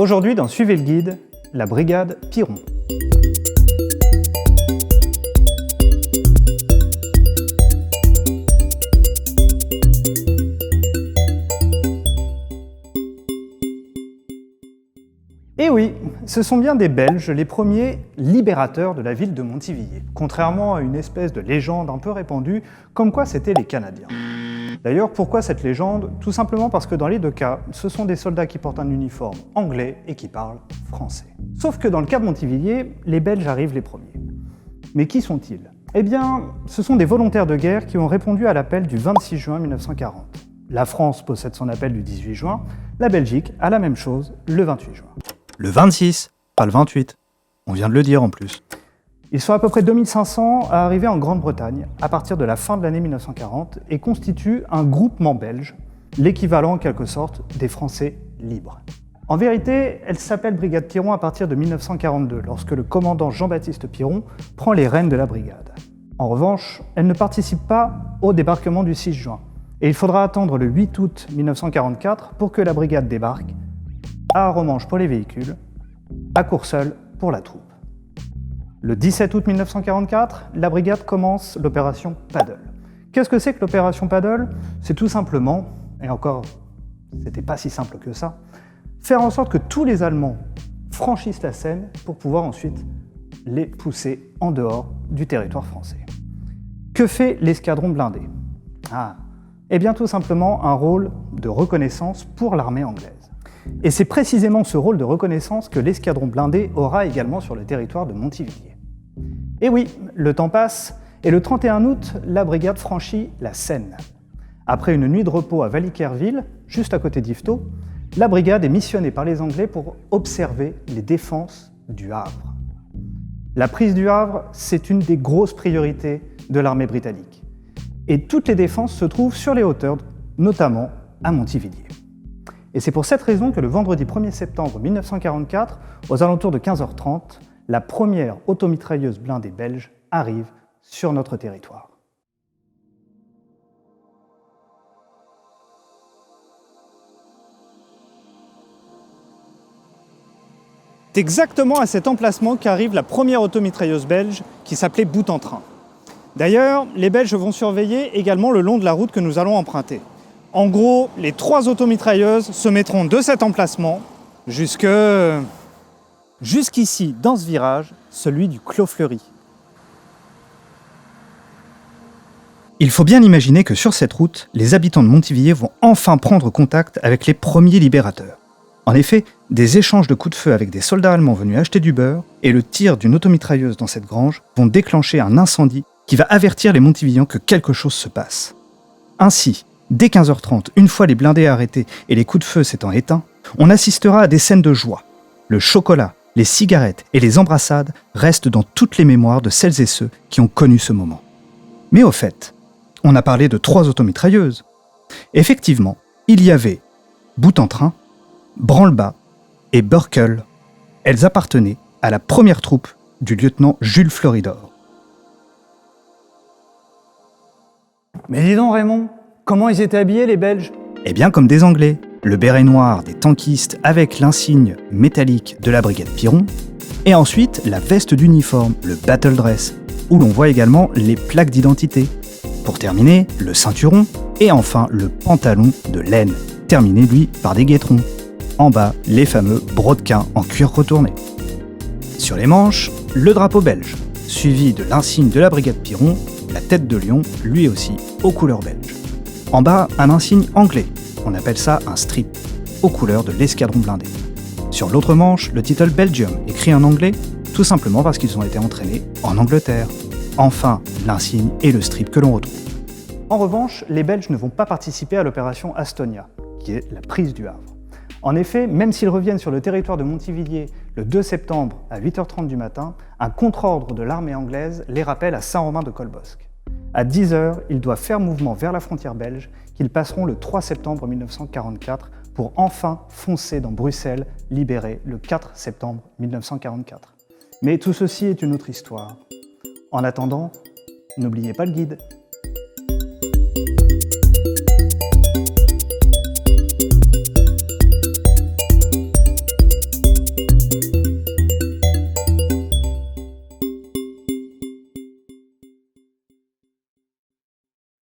Aujourd'hui, dans Suivez le guide, la brigade Piron. Et oui, ce sont bien des Belges les premiers libérateurs de la ville de Montivilliers, contrairement à une espèce de légende un peu répandue, comme quoi c'était les Canadiens. D'ailleurs, pourquoi cette légende? Tout simplement parce que dans les deux cas, ce sont des soldats qui portent un uniforme anglais et qui parlent français. Sauf que dans le cas de Montivilliers, les Belges arrivent les premiers. Mais qui sont-ils? Eh bien, ce sont des volontaires de guerre qui ont répondu à l'appel du 26 juin 1940. La France possède son appel du 18 juin, la Belgique a la même chose le 28 juin. Le 26, pas le 28. On vient de le dire en plus. Ils sont à peu près 2500 à arriver en Grande-Bretagne à partir de la fin de l'année 1940 et constituent un groupement belge, l'équivalent en quelque sorte des Français libres. En vérité, elle s'appelle Brigade Piron à partir de 1942, lorsque le commandant Jean-Baptiste Piron prend les rênes de la brigade. En revanche, elle ne participe pas au débarquement du 6 juin, et il faudra attendre le 8 août 1944 pour que la brigade débarque à Aromanches pour les véhicules, à Courseulles pour la troupe. Le 17 août 1944, la brigade commence l'opération Paddle. Qu'est-ce que c'est que l'opération Paddle? C'est tout simplement, et encore, c'était pas si simple que ça, faire en sorte que tous les Allemands franchissent la Seine pour pouvoir ensuite les pousser en dehors du territoire français. Que fait l'escadron blindé? Eh bien tout simplement un rôle de reconnaissance pour l'armée anglaise. Et c'est précisément ce rôle de reconnaissance que l'escadron blindé aura également sur le territoire de Montivilliers. Et oui, le temps passe, et le 31 août, la brigade franchit la Seine. Après une nuit de repos à Valiquerville, juste à côté d'Yvetot, la brigade est missionnée par les Anglais pour observer les défenses du Havre. La prise du Havre, c'est une des grosses priorités de l'armée britannique. Et toutes les défenses se trouvent sur les hauteurs, notamment à Montivilliers. Et c'est pour cette raison que le vendredi 1er septembre 1944, aux alentours de 15h30, la première automitrailleuse blindée belge arrive sur notre territoire. C'est exactement à cet emplacement qu'arrive la première automitrailleuse belge qui s'appelait Bout en Train. D'ailleurs, les Belges vont surveiller également le long de la route que nous allons emprunter. En gros, les 3 automitrailleuses se mettront de cet emplacement jusqu'ici, dans ce virage, celui du Clos Fleury. Il faut bien imaginer que sur cette route, les habitants de Montivilliers vont enfin prendre contact avec les premiers libérateurs. En effet, des échanges de coups de feu avec des soldats allemands venus acheter du beurre et le tir d'une automitrailleuse dans cette grange vont déclencher un incendie qui va avertir les Montivillans que quelque chose se passe. Ainsi, dès 15h30, une fois les blindés arrêtés et les coups de feu s'étant éteints, on assistera à des scènes de joie. Le chocolat, les cigarettes et les embrassades restent dans toutes les mémoires de celles et ceux qui ont connu ce moment. Mais au fait, on a parlé de 3 automitrailleuses. Effectivement, il y avait Bout en Train, Branle-Bas et Burkel. Elles appartenaient à la première troupe du lieutenant Jules Floridor. Mais dis donc Raymond, comment ils étaient habillés les Belges? Eh bien comme des Anglais, le béret noir des tankistes avec l'insigne métallique de la brigade Piron, et ensuite la veste d'uniforme, le battle dress, où l'on voit également les plaques d'identité. Pour terminer, le ceinturon, et enfin le pantalon de laine, terminé lui par des guêtrons. En bas, les fameux brodequins en cuir retourné. Sur les manches, le drapeau belge, suivi de l'insigne de la brigade Piron, la tête de lion, lui aussi, aux couleurs belges. En bas, un insigne anglais, on appelle ça un strip, aux couleurs de l'escadron blindé. Sur l'autre manche, le title Belgium, écrit en anglais, tout simplement parce qu'ils ont été entraînés en Angleterre. Enfin, l'insigne et le strip que l'on retrouve. En revanche, les Belges ne vont pas participer à l'opération Astonia, qui est la prise du Havre. En effet, même s'ils reviennent sur le territoire de Montivilliers le 2 septembre à 8h30 du matin, un contre-ordre de l'armée anglaise les rappelle à Saint-Romain-de-Colbosc. À 10h, ils doivent faire mouvement vers la frontière belge, qu'ils passeront le 3 septembre 1944 pour enfin foncer dans Bruxelles, libérée le 4 septembre 1944. Mais tout ceci est une autre histoire. En attendant, n'oubliez pas le guide.